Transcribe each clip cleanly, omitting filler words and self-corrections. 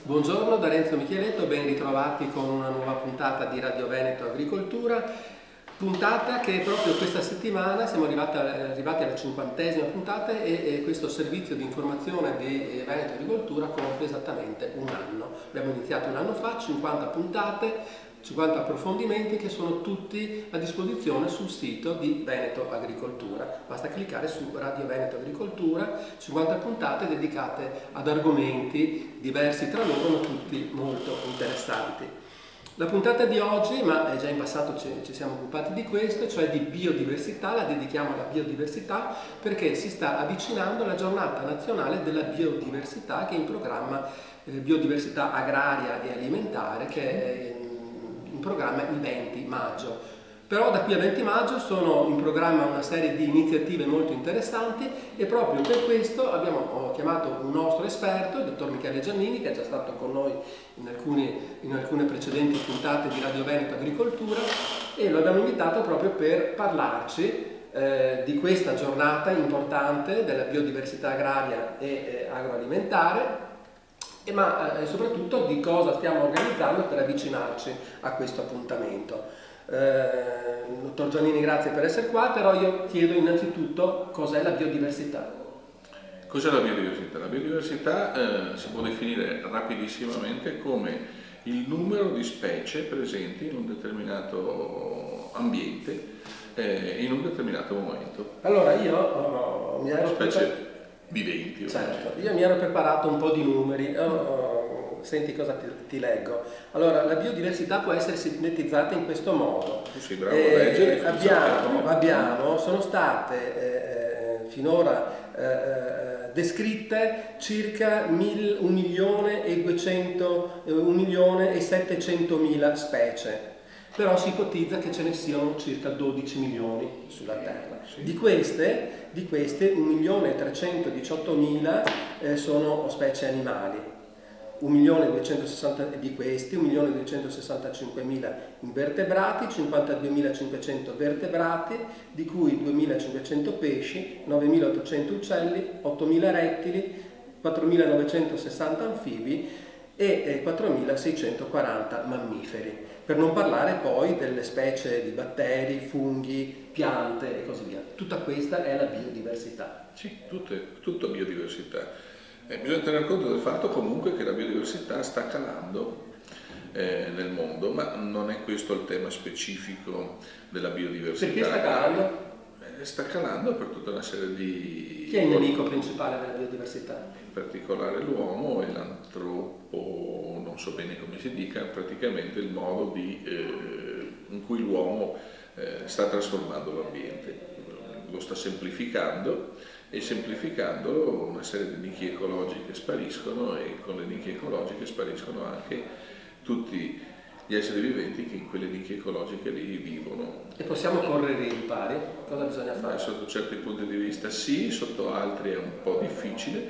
Buongiorno da Renzo Micheletto, ben ritrovati con una nuova puntata di Radio Veneto Agricoltura, puntata che proprio questa settimana siamo arrivati alla 50ª puntata e questo servizio di informazione di Veneto Agricoltura compie esattamente un anno. Abbiamo iniziato un anno fa, 50 puntate, 50 approfondimenti che sono tutti a disposizione sul sito di Veneto Agricoltura. Basta cliccare su Radio Veneto Agricoltura, 50 puntate dedicate ad argomenti diversi tra loro, ma tutti molto interessanti. La puntata di oggi, ma già in passato ci siamo occupati di questo, cioè di biodiversità, la dedichiamo alla biodiversità perché si sta avvicinando la giornata nazionale della biodiversità che è in programma biodiversità agraria e alimentare, che è in programma il 20 maggio. Però da qui al 20 maggio sono in programma una serie di iniziative molto interessanti e proprio per questo abbiamo chiamato un nostro esperto, il dottor Michele Giannini, che è già stato con noi in alcune precedenti puntate di Radio Veneto Agricoltura, e lo abbiamo invitato proprio per parlarci di questa giornata importante della biodiversità agraria e agroalimentare, ma soprattutto di cosa stiamo organizzando per avvicinarci a questo appuntamento. Dottor Giannini, grazie per essere qua, però io chiedo innanzitutto cos'è la biodiversità. Cos'è la biodiversità? La biodiversità si può definire rapidissimamente come il numero di specie presenti in un determinato ambiente in un determinato momento. Allora io mi ero specie viventi. Certo, io mi ero preparato un po' di numeri. Senti cosa ti leggo. Allora, la biodiversità può essere sintetizzata in questo modo. Tu sei bravo a leggere. Sono state finora descritte circa 1.700.000 specie, però si ipotizza che ce ne siano circa 12 milioni sulla Terra. Sì. Di queste 1.318.000 sono specie animali. 1.260.000 di questi, 1.265.000 invertebrati, 52.500 vertebrati, di cui 2.500 pesci, 9.800 uccelli, 8.000 rettili, 4.960 anfibi e 4.640 mammiferi, per non parlare poi delle specie di batteri, funghi, piante e così via. Tutta questa è la biodiversità. Sì, tutta biodiversità. Bisogna tener conto del fatto comunque che la biodiversità sta calando nel mondo, ma non è questo il tema specifico della biodiversità. Perché sta calando? Sta calando per tutta una serie di... Chi è il nemico principale della biodiversità? In particolare l'uomo e l'antropo, non so bene come si dica, praticamente il modo in cui l'uomo sta trasformando l'ambiente. Lo sta semplificando, e semplificandolo una serie di nicchie ecologiche spariscono, e con le nicchie ecologiche spariscono anche tutti gli esseri viventi che in quelle nicchie ecologiche lì vivono. E possiamo correre ai ripari? Cosa bisogna fare? Sotto certi punti di vista sì, sotto altri è un po' difficile.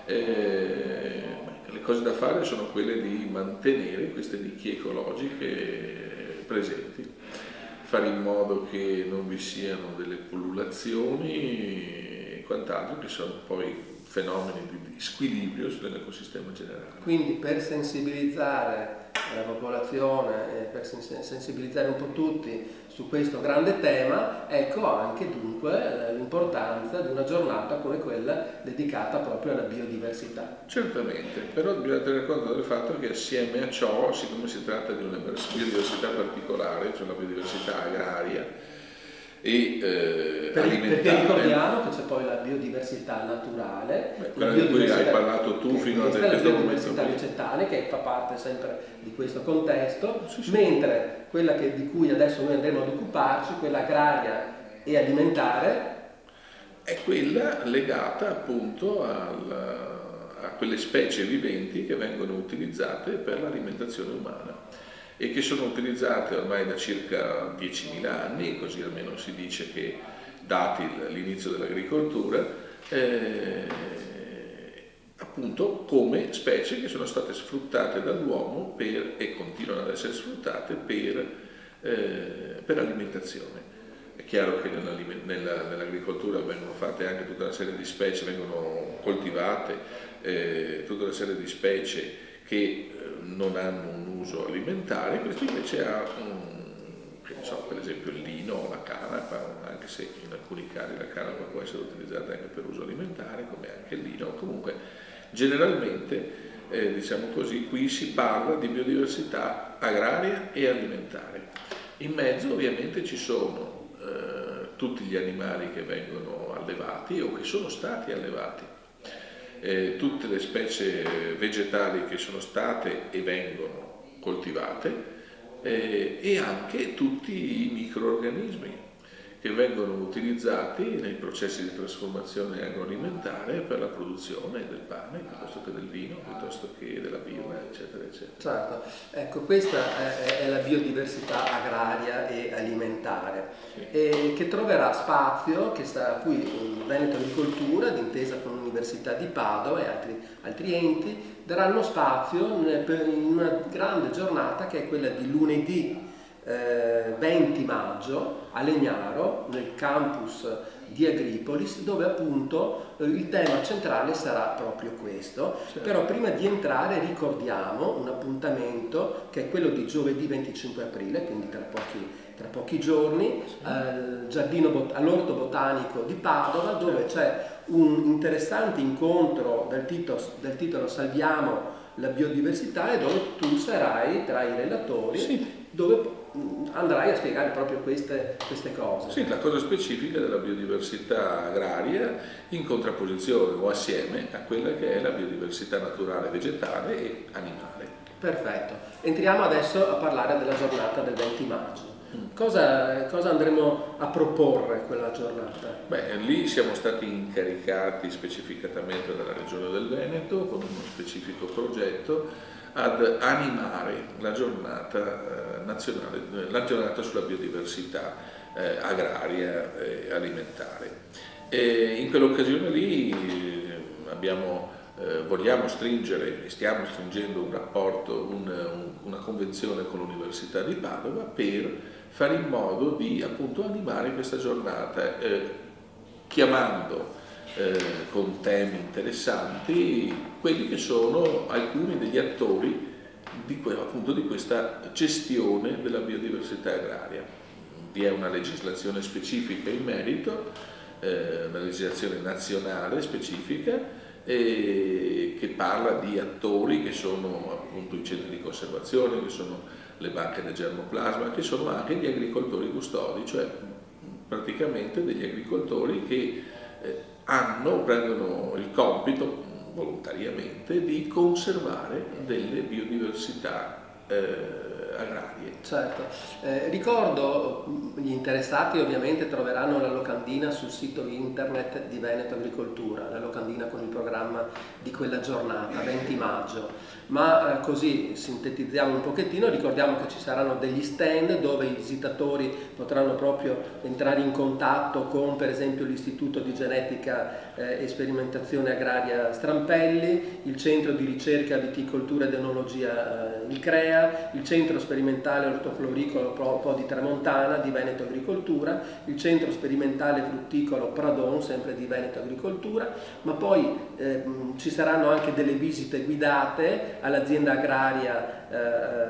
Le cose da fare sono quelle di mantenere queste nicchie ecologiche presenti, fare in modo che non vi siano delle pullulazioni e quant'altro, che sono poi fenomeni di squilibrio nell'ecosistema generale. Quindi per sensibilizzare la popolazione, per sensibilizzare un po' tutti su questo grande tema, ecco anche dunque l'importanza di una giornata come quella dedicata proprio alla biodiversità. Certamente, però bisogna tener conto del fatto che assieme a ciò, siccome si tratta di una biodiversità particolare, cioè la biodiversità agraria e alimentare. Perché ricordiamo che c'è poi la biodiversità naturale, quella di cui hai parlato tu fino a questo momento. La biodiversità vegetale, che fa parte sempre di questo contesto, sì. Mentre quella di cui adesso noi andremo ad occuparci, quella agraria e alimentare, è quella legata appunto a quelle specie viventi che vengono utilizzate per l'alimentazione umana e che sono utilizzate ormai da circa 10.000 anni, così almeno si dice che dati l'inizio dell'agricoltura, appunto come specie che sono state sfruttate dall'uomo e continuano ad essere sfruttate per alimentazione. È chiaro che nell'agricoltura vengono fatte anche tutta una serie di specie, vengono coltivate tutta una serie di specie che non hanno un uso alimentare, questo invece ha che ne so, per esempio il lino o la canapa, anche se in alcuni casi la canapa può essere utilizzata anche per uso alimentare, come anche il lino. Comunque generalmente diciamo così, qui si parla di biodiversità agraria e alimentare. In mezzo ovviamente ci sono tutti gli animali che vengono allevati o che sono stati allevati, tutte le specie vegetali che sono state e vengono coltivate, e anche tutti i microorganismi che vengono utilizzati nei processi di trasformazione agroalimentare per la produzione del pane, piuttosto che del vino, piuttosto che della birra, eccetera, eccetera. Certo, ecco, questa è la biodiversità agraria e alimentare, Sì. e che troverà spazio, a cui Veneto Agricoltura, d'intesa con l'Università di Padova e altri enti, daranno spazio in una grande giornata che è quella di lunedì 20 maggio a Legnaro, nel campus di Agripolis, dove appunto il tema centrale sarà proprio questo. Certo. Però prima di entrare ricordiamo un appuntamento che è quello di giovedì 25 aprile, quindi tra pochi giorni, all'Orto Botanico di Padova, dove c'è un interessante incontro del titolo Salviamo la biodiversità, e dove tu sarai tra i relatori. Sì. Dove andrai a spiegare proprio queste cose. Sì, la cosa specifica della biodiversità agraria in contrapposizione o assieme a quella che è la biodiversità naturale, vegetale e animale. Perfetto. Entriamo adesso a parlare della giornata del 20 maggio. Cosa andremo a proporre quella giornata? Beh, lì siamo stati incaricati specificatamente dalla Regione del Veneto con uno specifico progetto ad animare la giornata nazionale, la giornata sulla biodiversità agraria e alimentare. E in quell'occasione lì vogliamo stringere e stiamo stringendo un rapporto, una convenzione con l'Università di Padova per fare in modo di appunto animare questa giornata, chiamando con temi interessanti quelli che sono alcuni degli attori di questa gestione della biodiversità agraria. Vi è una legislazione specifica in merito, una legislazione nazionale specifica, che parla di attori che sono appunto i centri di conservazione, che sono le banche del germoplasma, che sono anche gli agricoltori custodi, cioè praticamente degli agricoltori che prendono il compito volontariamente di conservare delle biodiversità agrarie. Certo, ricordo, gli interessati ovviamente troveranno la locandina sul sito internet di Veneto Agricoltura, la locandina con il programma di quella giornata, 20 maggio, ma così sintetizziamo un pochettino, ricordiamo che ci saranno degli stand dove i visitatori potranno proprio entrare in contatto con per esempio l'Istituto di Genetica e Sperimentazione Agraria Strampelli, il Centro di Ricerca Viticoltura ed Enologia il CREA, il Centro Sperimentale Ortofloricolo Po di Tramontana di Veneto Agricoltura, il Centro Sperimentale Frutticolo Pradon, sempre di Veneto Agricoltura, ma poi ci saranno anche delle visite guidate all'azienda agraria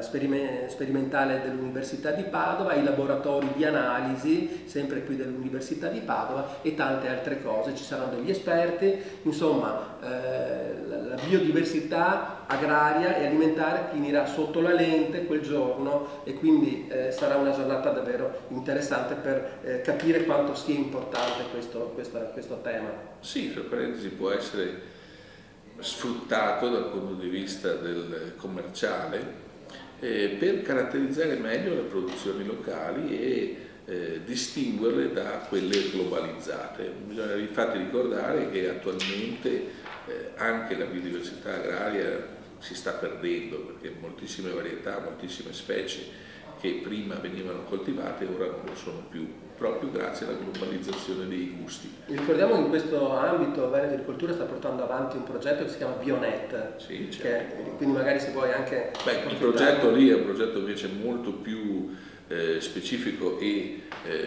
sperimentale dell'Università di Padova, ai laboratori di analisi, sempre qui dell'Università di Padova, e tante altre cose. Ci saranno degli esperti, insomma la biodiversità agraria e alimentare finirà sotto la lente quel giorno, e quindi sarà una giornata davvero interessante per capire quanto sia importante questo tema. Sì, tra parentesi, può essere sfruttato dal punto di vista del commerciale per caratterizzare meglio le produzioni locali e distinguerle da quelle globalizzate. Bisogna infatti ricordare che attualmente anche la biodiversità agraria si sta perdendo, perché moltissime varietà, moltissime specie che prima venivano coltivate ora non lo sono più, proprio grazie alla globalizzazione dei gusti. Ricordiamo che in questo ambito Veneto Agricoltura sta portando avanti un progetto che si chiama Bionet, sì, certo. Quindi magari se vuoi anche... Il progetto lì è un progetto invece molto più specifico e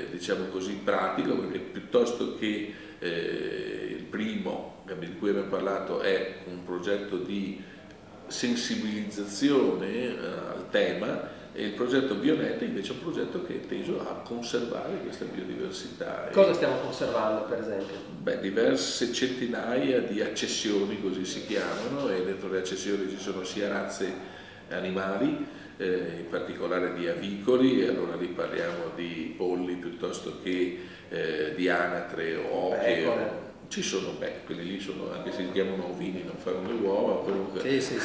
diciamo così pratico, perché piuttosto che il primo di cui abbiamo parlato è un progetto di sensibilizzazione al tema, e il progetto Bionetta invece è un progetto che è teso a conservare questa biodiversità. Cosa stiamo conservando, per esempio? Beh, diverse centinaia di accessioni, così si chiamano, e dentro le accessioni ci sono sia razze animali, in particolare di avicoli, e allora lì parliamo di polli piuttosto che di anatre o oche. Ci sono, quelli lì sono, anche se si chiamano ovini, non fanno le uova, comunque, Sì,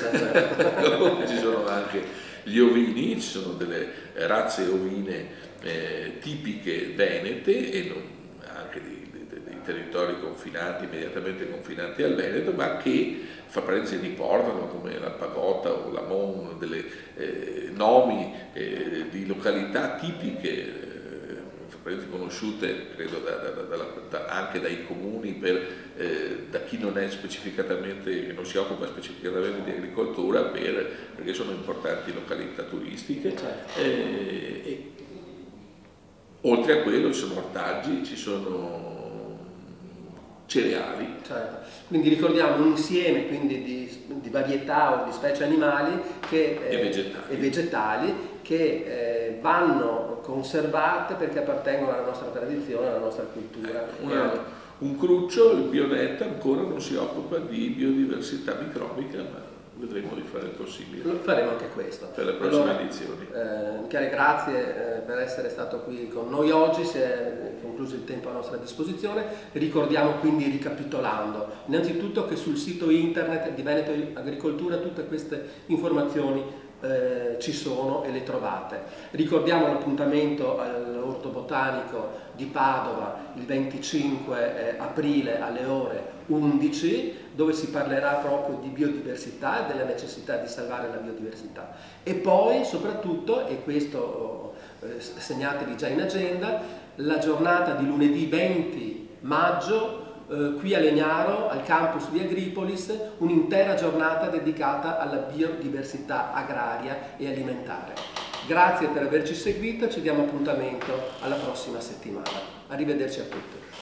comunque ci sono anche gli ovini, ci sono delle razze ovine tipiche venete e anche dei territori confinanti, immediatamente confinanti al Veneto, ma che fra parentesi riportano, come la Pagota o la Mon, delle nomi di località tipiche conosciute, credo, anche dai comuni, da chi non è specificatamente, che non si occupa specificatamente di agricoltura, perché sono importanti località turistiche. Oltre a quello ci sono ortaggi, ci sono cereali. Certo. Quindi ricordiamo un insieme quindi di varietà o di specie animali e vegetali che vanno conservate perché appartengono alla nostra tradizione, alla nostra cultura. Un cruccio, il Bionetta, ancora non si occupa di biodiversità microbica, ma vedremo di fare il possibile. Faremo anche questo. Per le prossime edizioni. Michele, grazie per essere stato qui con noi oggi, si è concluso il tempo a nostra disposizione. Ricordiamo quindi, ricapitolando, innanzitutto che sul sito internet di Veneto Agricoltura tutte queste informazioni ci sono e le trovate. Ricordiamo l'appuntamento all'Orto Botanico di Padova il 25 aprile alle ore 11, dove si parlerà proprio di biodiversità e della necessità di salvare la biodiversità. E poi soprattutto, e questo segnatevi già in agenda, la giornata di lunedì 20 maggio qui a Legnaro, al campus di Agripolis, un'intera giornata dedicata alla biodiversità agraria e alimentare. Grazie per averci seguito, ci diamo appuntamento alla prossima settimana. Arrivederci a tutti.